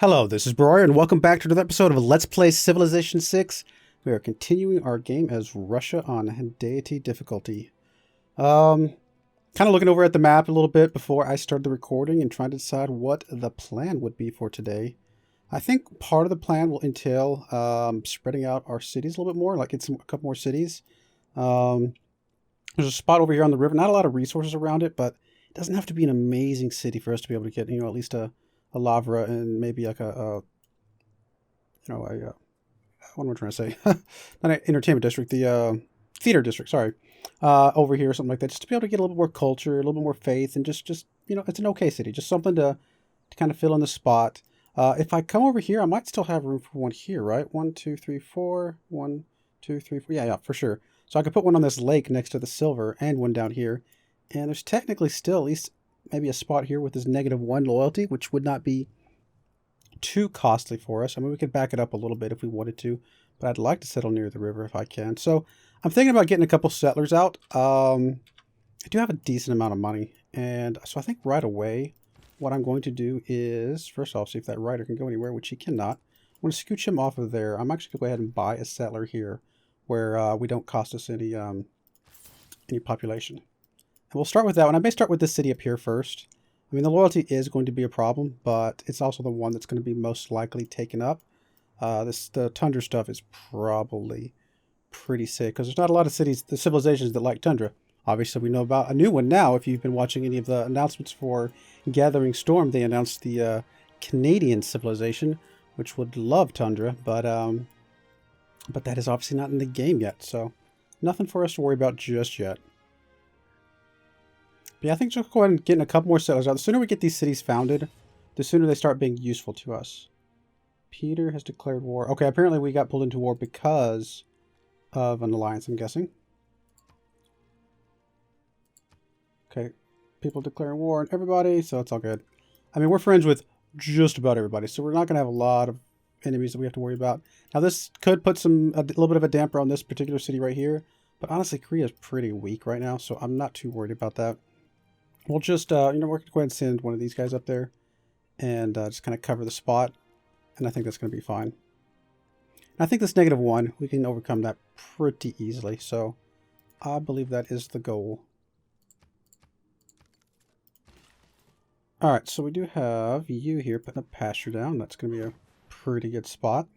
Hello, this is Broyar, and welcome back to another episode of Let's Play Civilization 6. We are continuing our game as Russia on Deity Difficulty. Kind of looking over at the map a little bit before I started the recording and trying to decide what the plan would be for today. I think part of the plan will entail spreading out our cities a little bit more, like get a couple more cities. There's a spot over here on the river, not a lot of resources around it, but it doesn't have to be an amazing city for us to be able to get, at least a lavra and maybe like what am I trying to say? Not an entertainment district, the theater district, sorry. Over here or something like that, just to be able to get a little bit more culture, a little bit more faith, and just it's an okay city, just something to kind of fill in the spot. If I come over here, I might still have room for one here, right? 1, 2, 3, 4. 1, 2, 3, 4. Yeah, for sure. So I could put one on this lake next to the silver and one down here. And there's technically still at least maybe a spot here with this -1 loyalty, which would not be too costly for us. I mean, we could back it up a little bit if we wanted to, but I'd like to settle near the river if I can. So I'm thinking about getting a couple settlers out. I do have a decent amount of money, and so I think right away what I'm going to do is, first off, see if that rider can go anywhere, which he cannot. I'm going to scooch him off of there. I'm actually going to go ahead and buy a settler here where we don't cost us any population. And we'll start with that one. I may start with this city up here first. I mean, the loyalty is going to be a problem, but it's also the one that's going to be most likely taken up. The Tundra stuff is probably pretty sick, because there's not a lot of the civilizations that like Tundra. Obviously, we know about a new one now. If you've been watching any of the announcements for Gathering Storm, they announced the Canadian civilization, which would love Tundra, but that is obviously not in the game yet, so nothing for us to worry about just yet. But yeah, I think just go ahead and get a couple more settlers out. The sooner we get these cities founded, the sooner they start being useful to us. Peter has declared war. Okay, apparently we got pulled into war because of an alliance, I'm guessing. Okay, people declaring war on everybody, so it's all good. I mean, we're friends with just about everybody, so we're not going to have a lot of enemies that we have to worry about. Now, this could put a little bit of a damper on this particular city right here, but honestly, Korea is pretty weak right now, so I'm not too worried about that. We'll just, we're going to go ahead and send one of these guys up there and just kind of cover the spot, and I think that's going to be fine. And I think this -1, we can overcome that pretty easily, so I believe that is the goal. Alright, so we do have you here putting a pasture down. That's going to be a pretty good spot.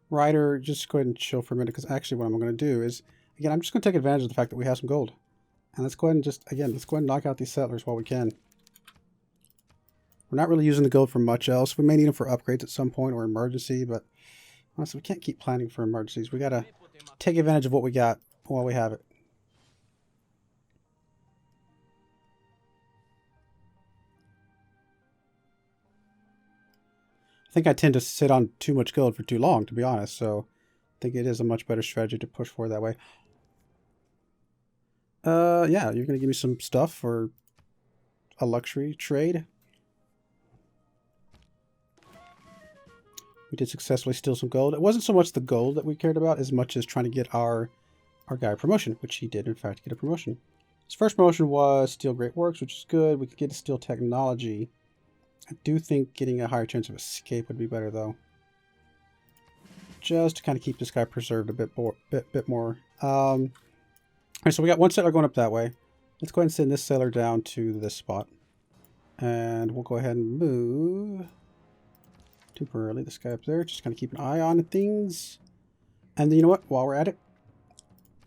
Ryder, just go ahead and chill for a minute, because actually what I'm going to do is, again, I'm just going to take advantage of the fact that we have some gold. And let's go ahead and let's go ahead and knock out these settlers while we can. We're not really using the gold for much else. We may need them for upgrades at some point or emergency, but honestly, we can't keep planning for emergencies. We got to take advantage of what we got while we have it. I think I tend to sit on too much gold for too long, to be honest, so I think it is a much better strategy to push forward that way. Yeah, you're going to give me some stuff for a luxury trade. We did successfully steal some gold. It wasn't so much the gold that we cared about as much as trying to get our guy a promotion, which he did, in fact, get a promotion. His first promotion was Steel Great Works, which is good. We could get a Steel Technology. I do think getting a higher chance of escape would be better, though. Just to kind of keep this guy preserved a bit more. Alright, so we got one settler going up that way. Let's go ahead and send this settler down to this spot. And we'll go ahead and move temporarily this guy up there. Just kind of keep an eye on things. And then, you know what? While we're at it,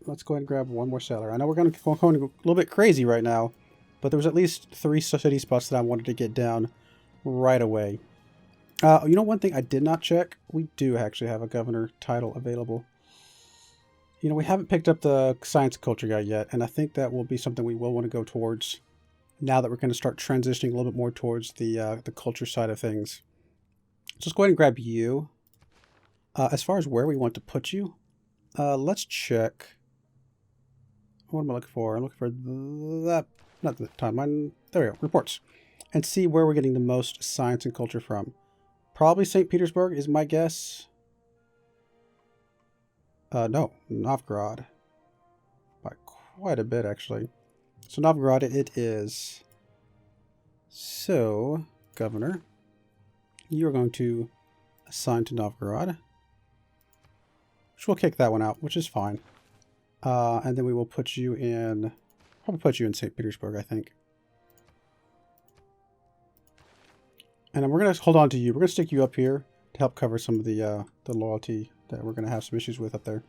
let's go ahead and grab one more settler. I know we're going to go a little bit crazy right now, but there was at least 3 city spots that I wanted to get down right away. You know, one thing I did not check, we do actually have a governor title available. You know, we haven't picked up the science and culture guy yet, and I think that will be something we will want to go towards now that we're going to start transitioning a little bit more towards the culture side of things. So let's go ahead and grab you. As far as where we want to put you, let's check. What am I looking for? I'm looking for that, not the timeline. There we go, reports. And see where we're getting the most science and culture from. Probably St. Petersburg is my guess. No, Novgorod. By quite a bit, actually. So Novgorod it is. So, governor. You're going to assign to Novgorod. Which we'll kick that one out, which is fine. And then we will put you in... Probably put you in St. Petersburg, I think. And then we're going to hold on to you. We're going to stick you up here to help cover some of the loyalty that we're going to have some issues with up there.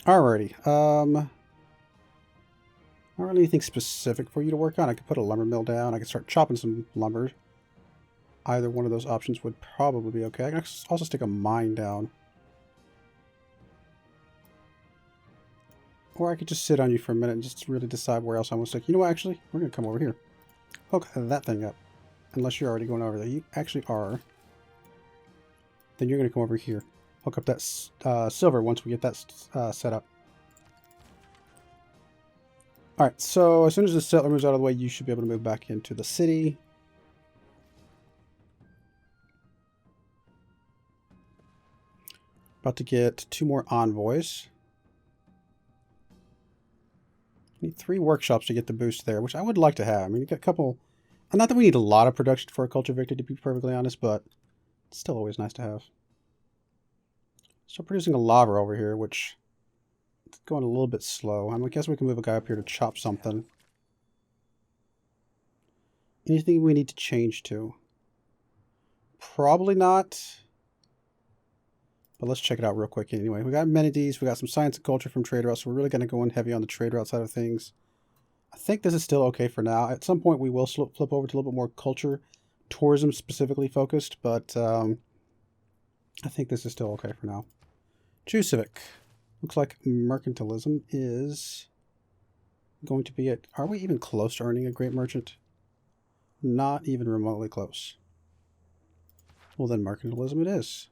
Alrighty. Not really anything specific for you to work on. I could put a lumber mill down. I could start chopping some lumber. Either one of those options would probably be okay. I can also stick a mine down. Or I could just sit on you for a minute and just really decide where else I want to stick. You know what, actually? We're going to come over here. Hook that thing up. Unless you're already going over there. You actually are. Then you're going to come over here. Hook up that silver once we get that set up. Alright, so as soon as the settler moves out of the way, you should be able to move back into the city. About to get 2 more envoys. Need 3 workshops to get the boost there, which I would like to have. I mean, you got a couple... Not that we need a lot of production for a culture victory, to be perfectly honest, but it's still always nice to have. So producing a lava over here, which is going a little bit slow. I guess we can move a guy up here to chop something. Anything we need to change to? Probably not. But let's check it out real quick anyway. We got amenities, we got some science and culture from trade routes, so we're really going to go in heavy on the trade route side of things. I think this is still okay for now. At some point we will flip over to a little bit more culture, tourism specifically focused, but I think this is still okay for now. Jew Civic. Looks like mercantilism is going to be at... Are we even close to earning a great merchant? Not even remotely close. Well, then mercantilism it is.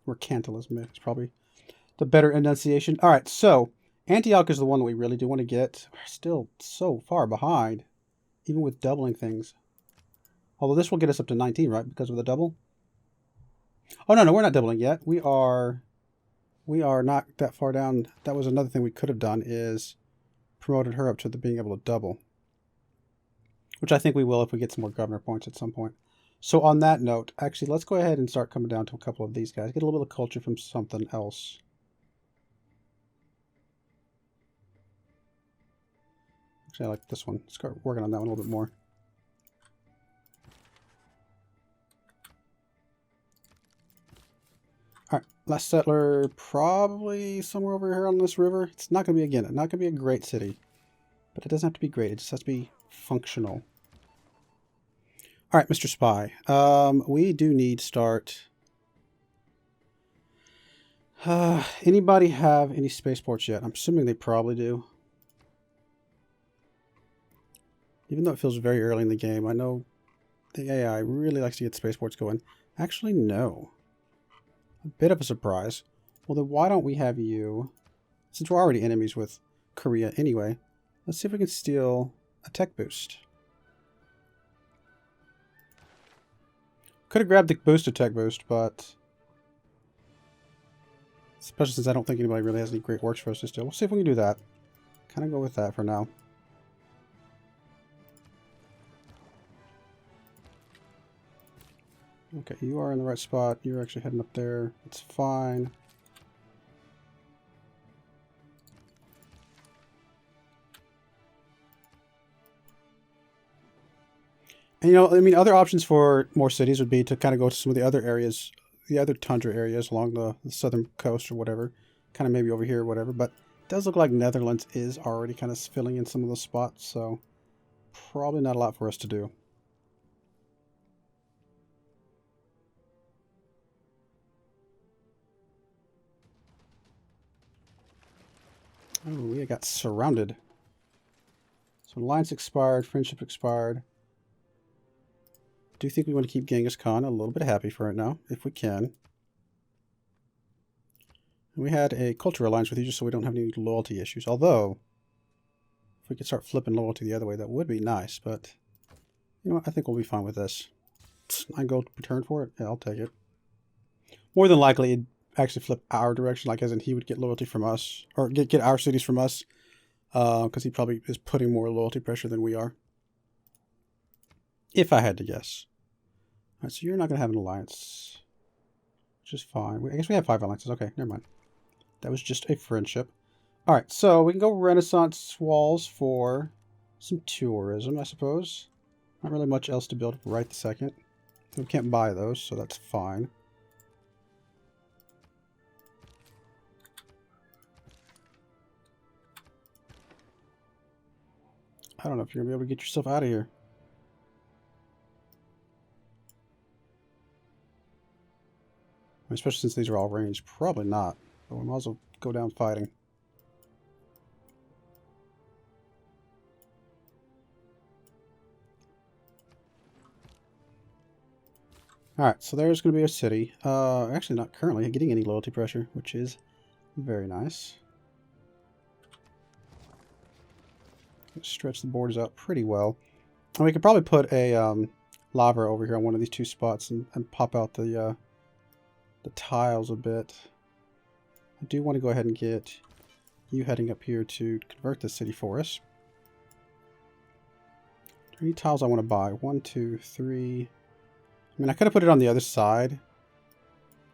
Mercantilism is probably the better enunciation. All right, so Antioch is the one that we really do want to get. We're still so far behind, even with doubling things. Although this will get us up to 19, right? Because of the double. Oh, no, we're not doubling yet. We are not that far down. That was another thing we could have done, is promoted her up to being able to double. Which I think we will if we get some more governor points at some point. So on that note, actually, let's go ahead and start coming down to a couple of these guys. Get a little bit of culture from something else. Actually, I like this one. Let's start working on that one a little bit more. All right, last settler, probably somewhere over here on this river. It's not going to be, again, not going to be a great city. But it doesn't have to be great. It just has to be functional. All right, Mr. Spy. We do need to start... anybody have any spaceports yet? I'm assuming they probably do. Even though it feels very early in the game, I know the AI really likes to get spaceports going. Actually, no. A bit of a surprise. Well, then why don't we have you... Since we're already enemies with Korea anyway, let's see if we can steal a tech boost. Could have grabbed the boost, a tech boost, but... Especially since I don't think anybody really has any great works for us to steal. We'll see if we can do that. Kind of go with that for now. Okay, you are in the right spot. You're actually heading up there. It's fine. And, you know, I mean, other options for more cities would be to kind of go to some of the other areas, the other tundra areas along the southern coast or whatever. Kind of maybe over here or whatever. But it does look like Netherlands is already kind of filling in some of those spots. So probably not a lot for us to do. Oh, we got surrounded. So alliance expired, friendship expired. I do think we want to keep Genghis Khan a little bit happy for it now, if we can. And we had a cultural alliance with you just so we don't have any loyalty issues. Although, if we could start flipping loyalty the other way, that would be nice. But, you know what? I think we'll be fine with this. 9 gold return for it? Yeah, I'll take it. More than likely, it'd actually flip our direction, like as in he would get loyalty from us, or get our cities from us, because he probably is putting more loyalty pressure than we are. If I had to guess. Alright, so you're not going to have an alliance. Which is fine. I guess we have 5 alliances. Okay, never mind. That was just a friendship. Alright, so we can go Renaissance walls for some tourism, I suppose. Not really much else to build right this second. We can't buy those, so that's fine. I don't know if you're going to be able to get yourself out of here. Especially since these are all ranged. Probably not. But we might as well go down fighting. Alright, so there's going to be a city. Actually not currently getting any loyalty pressure, which is very nice. Stretch the borders out pretty well. And we could probably put a lava over here on one of these 2 spots and pop out the tiles a bit. I do want to go ahead and get you heading up here to convert the city for us. How many tiles I want to buy? 1, 2, 3. I mean, I could have put it on the other side.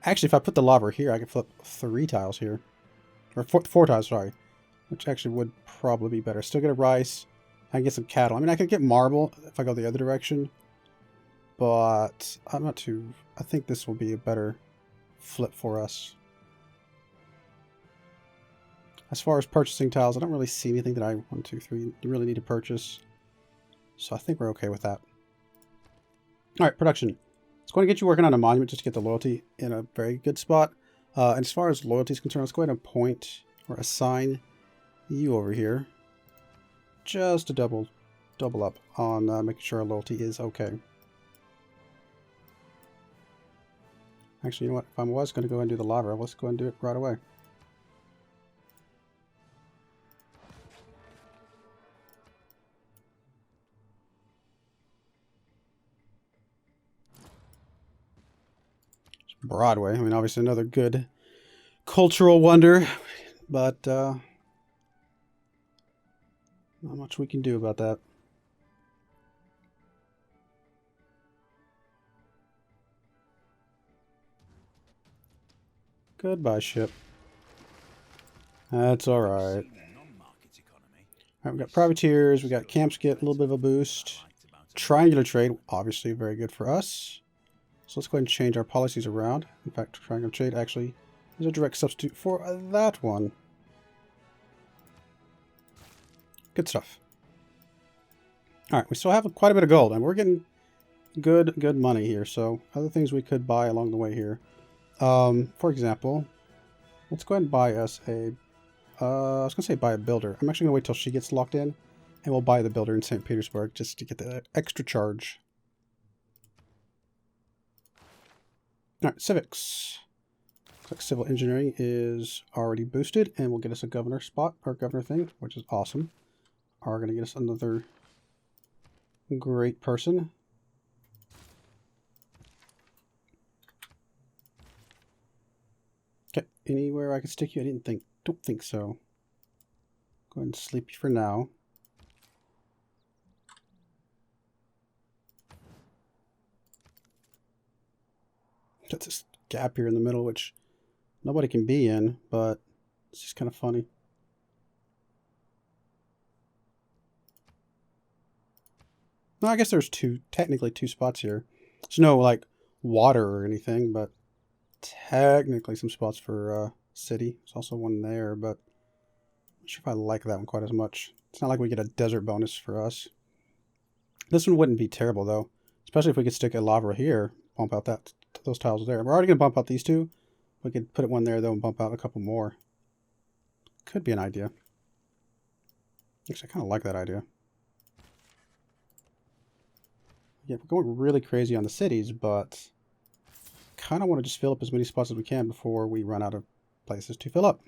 Actually, if I put the lava here, I could flip 3 tiles here. Or 4 tiles, sorry. Which actually would probably be better. Still get a rice. I can get some cattle. I mean, I could get marble if I go the other direction. But I'm not too... I think this will be a better flip for us. As far as purchasing tiles, I don't really see anything that I... 1, 2, 3... really need to purchase. So I think we're okay with that. Alright, production. It's going to get you working on a monument just to get the loyalty in a very good spot. And as far as loyalty is concerned, let's go ahead and point or assign you over here. Just to double up on making sure our loyalty is okay. Actually, you know what? If I was going to go ahead and do the lava, let's go ahead and do it right away. Broadway. I mean, obviously another good cultural wonder, but not much we can do about that. Goodbye, ship. That's alright. Alright, we got privateers, we got camps get a little bit of a boost. Triangular trade, obviously very good for us. So let's go ahead and change our policies around. In fact, triangular trade actually is a direct substitute for that one. Good stuff. Alright, we still have quite a bit of gold, and we're getting good money here. So other things we could buy along the way here. For example, let's go ahead and buy us a... I was going to say buy a builder. I'm actually going to wait till she gets locked in, and we'll buy the builder in St. Petersburg just to get the extra charge. Alright, civics. Looks like civil engineering is already boosted, and will get us a governor spot, or governor thing, which is awesome. Are going to get us another great person. Okay, anywhere I can stick you? Don't think so. Go ahead and sleep you for now. Got this gap here in the middle, which nobody can be in, but it's just kind of funny. No, I guess there's technically two spots here. There's no, like, water or anything, but technically some spots for city. There's also one there, but I'm not sure if I like that one quite as much. It's not like we get a desert bonus for us. This one wouldn't be terrible, though. Especially if we could stick a lava here, bump out those tiles there. We're already going to bump out these two. We could put one there, though, and bump out a couple more. Could be an idea. Actually, I kind of like that idea. Yeah, we're going really crazy on the cities, but kind of want to just fill up as many spots as we can before we run out of places to fill up.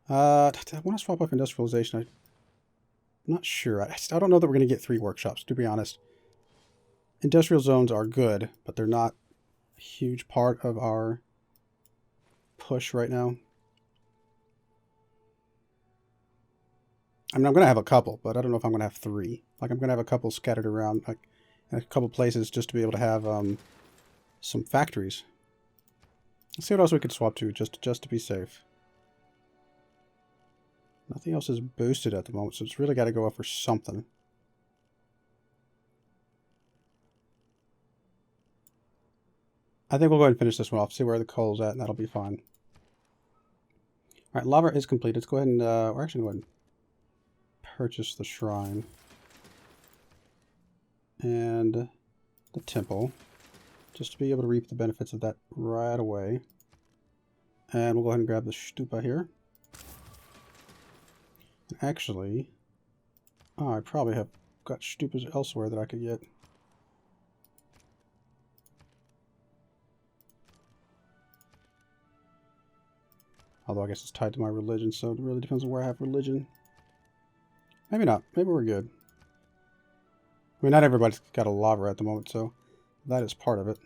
I want to swap off industrialization. I'm not sure. I don't know that we're going to get 3 workshops, to be honest. Industrial zones are good, but they're not a huge part of our push right now. I mean, I'm going to have a couple, but I don't know if I'm going to have 3. Like, I'm going to have a couple scattered around, like, in a couple places just to be able to have some factories. Let's see what else we could swap to, just to be safe. Nothing else is boosted at the moment, so it's really got to go up for something. I think we'll go ahead and finish this one off, see where the coal's at, and that'll be fine. Alright, lava is complete. Let's go ahead and, we're actually going to purchase the shrine. And the temple. Just to be able to reap the benefits of that right away. And we'll go ahead and grab the stupa here. Actually, I probably have got stupas elsewhere that I could get. Although I guess it's tied to my religion, so it really depends on where I have religion. Maybe not. Maybe we're good. I mean, not everybody's got a lava at the moment, so that is part of it.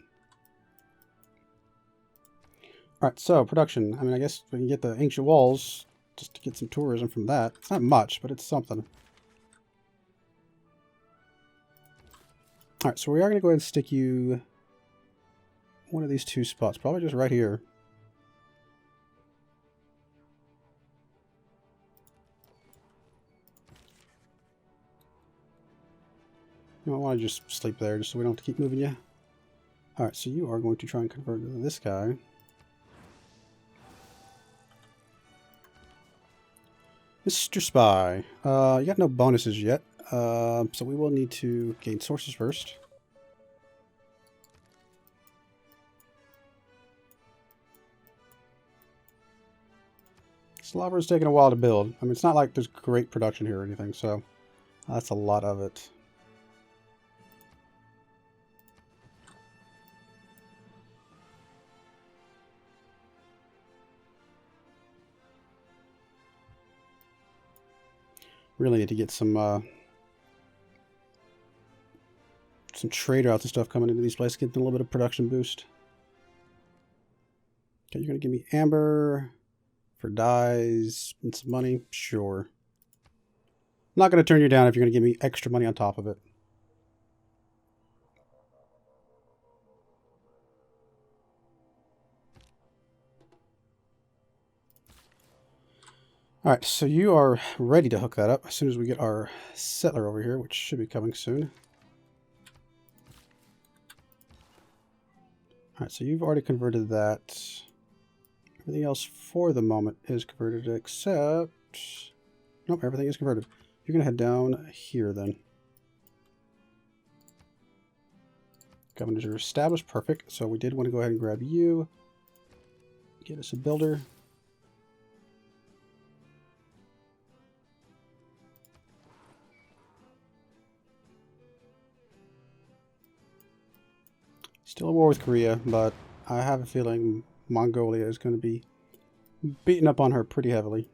Alright, so production. I mean, I guess we can get the ancient walls just to get some tourism from that. It's not much, but it's something. Alright, so we are going to go ahead and stick you one of these 2 spots. Probably just right here. You don't want to just sleep there just so we don't have to keep moving you. Alright, so you are going to try and convert this guy. Mr. Spy, you got no bonuses yet, so we will need to gain sources first. This lava is taking a while to build. I mean, it's not like there's great production here or anything, so that's a lot of it. Really need to get some trade routes and stuff coming into these places, get a little bit of production boost. Okay, you're going to give me amber for dyes and some money? Sure. I'm not going to turn you down if you're going to give me extra money on top of it. Alright, so you are ready to hook that up as soon as we get our settler over here, which should be coming soon. Alright, so you've already converted that. Everything else for the moment is converted except... Nope, everything is converted. You're going to head down here then. Governors are established. Perfect. So we did want to go ahead and grab you. Get us a builder. Still at war with Korea, but I have a feeling Mongolia is going to be beating up on her pretty heavily.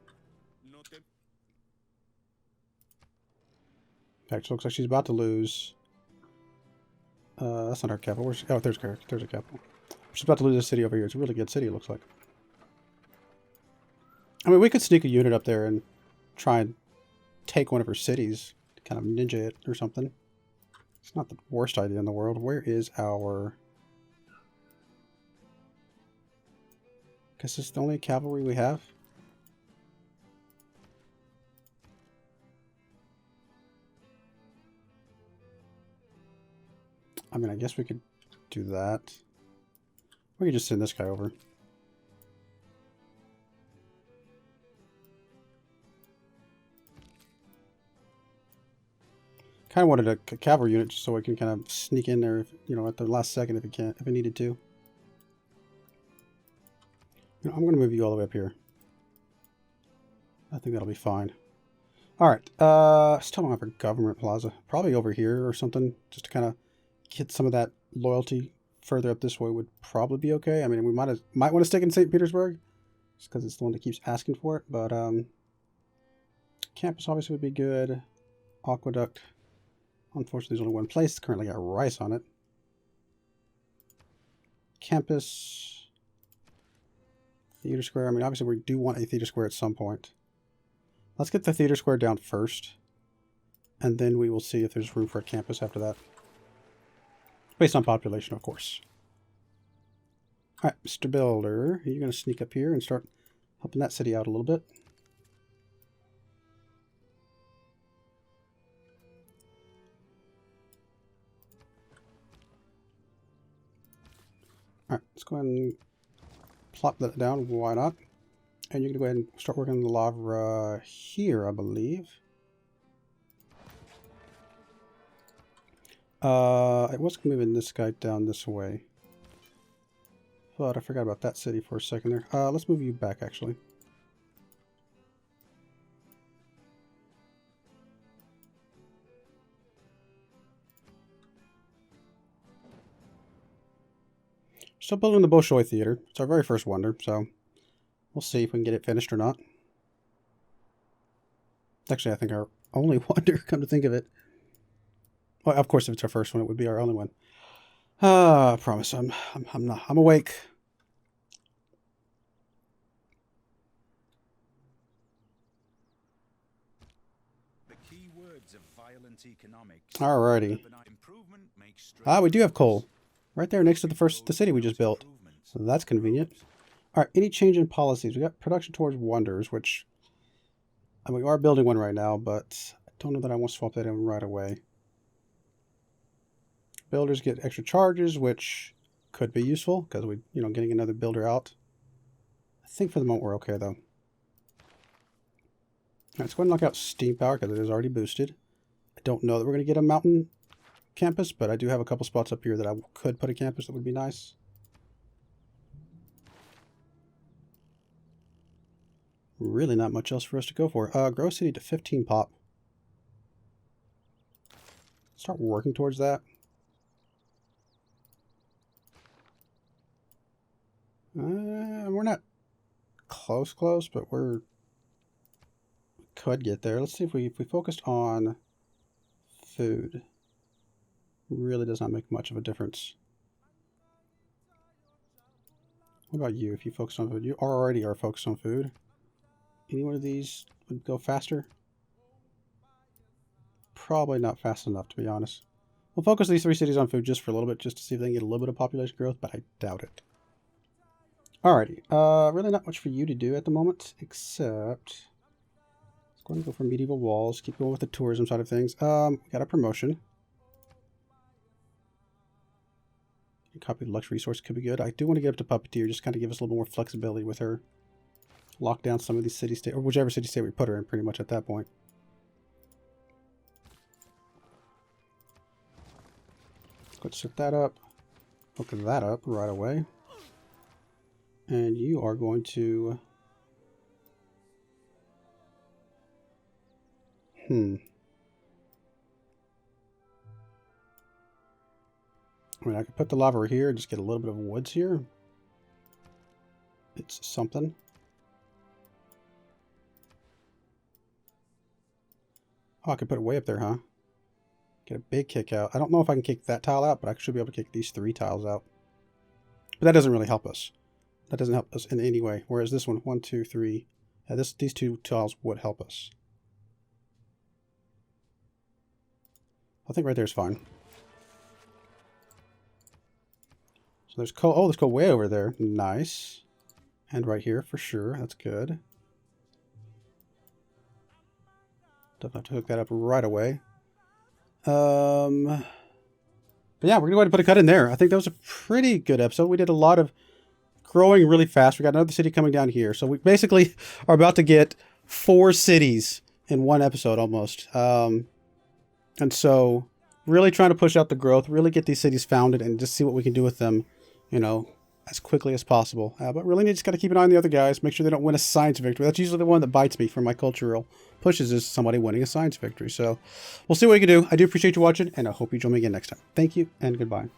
In fact, it looks like she's about to lose. That's not her capital. Where's, oh, there's a capital. She's about to lose a city over here. It's a really good city, it looks like. I mean, we could sneak a unit up there and try and take one of her cities. Kind of ninja it or something. It's not the worst idea in the world. Where is our... Guess it's the only cavalry we have. I mean, I guess we could do that. We could just send this guy over. Kind of wanted a cavalry unit just so we can kind of sneak in there, if, you know, at the last second if we needed to. You know, I'm going to move you all the way up here. I think that'll be fine. Alright, still don't have a government plaza. Probably over here or something, just to kind of get some of that loyalty further up this way would probably be okay. I mean, we might want to stick in St. Petersburg, just because it's the one that keeps asking for it, but campus obviously would be good. Aqueduct. Unfortunately, there's only one place. It's currently got rice on it. Campus. Theater Square. I mean, obviously we do want a theater square at some point. Let's get the theater square down first. And then we will see if there's room for a campus after that. Based on population, of course. Alright, Mr. Builder, you're going to sneak up here and start helping that city out a little bit. Alright, let's go ahead and plop that down. Why not? And you're going to go ahead and start working on the lava here, I believe. I was moving this guy down this way. But I forgot about that city for a second there. Let's move you back, actually. Still building the Bolshoi Theater. It's our very first wonder, so we'll see if we can get it finished or not. Actually, I think our only wonder, come to think of it. Well, of course, if it's our first one, it would be our only one. I promise, I'm awake. The key words of violent economics. Alrighty. We do have coal. Right there next to the city we just built. So that's convenient. Alright, any change in policies? We got production towards wonders, which I mean, we are building one right now, but I don't know that I want to swap that in right away. Builders get extra charges, which could be useful because we, getting another builder out. I think for the moment we're okay though. Alright, let's go ahead and knock out steam power because it is already boosted. I don't know that we're going to get a mountain campus, but I do have a couple spots up here that I could put a campus that would be nice. Really not much else for us to go for. Grow city to 15 pop. Start working towards that. We're not close, but we could get there. Let's see if we focused on food. Really does not make much of a difference. What about you? If you focus on food, you already are focused on food. Any one of these would go faster? Probably not fast enough, to be honest. We'll focus these 3 cities on food just for a little bit, just to see if they can get a little bit of population growth, but I doubt it. Alrighty. Really not much for you to do at the moment, except let's go and go for medieval walls. Keep going with the tourism side of things. We got a promotion. Copy the luxury resource could be good. I do want to get up to Puppeteer, just kind of give us a little more flexibility with her. Lock down some of these city-state, or whichever city-state we put her in pretty much at that point. Let's set that up. Hook that up right away. And you are going to... I mean, I could put the lava here and just get a little bit of woods here. It's something. Oh, I could put it way up there, huh? Get a big kick out. I don't know if I can kick that tile out, but I should be able to kick these 3 tiles out. But that doesn't really help us. That doesn't help us in any way. Whereas this one, 1, 2, 3. Yeah, these 2 tiles would help us. I think right there is fine. So there's coal. Oh, there's coal way over there. Nice. And right here for sure. That's good. Don't have to hook that up right away. But yeah, we're going to go ahead and put a cut in there. I think that was a pretty good episode. We did a lot of growing really fast. We got another city coming down here. So we basically are about to get 4 cities in one episode almost. And so really trying to push out the growth, really get these cities founded and just see what we can do with them, as quickly as possible. But really just got to keep an eye on the other guys, make sure they don't win a science victory. That's usually the one that bites me for my cultural pushes, is somebody winning a science victory. So we'll see what we can do. I do appreciate you watching, and I hope you join me again next time. Thank you, and goodbye.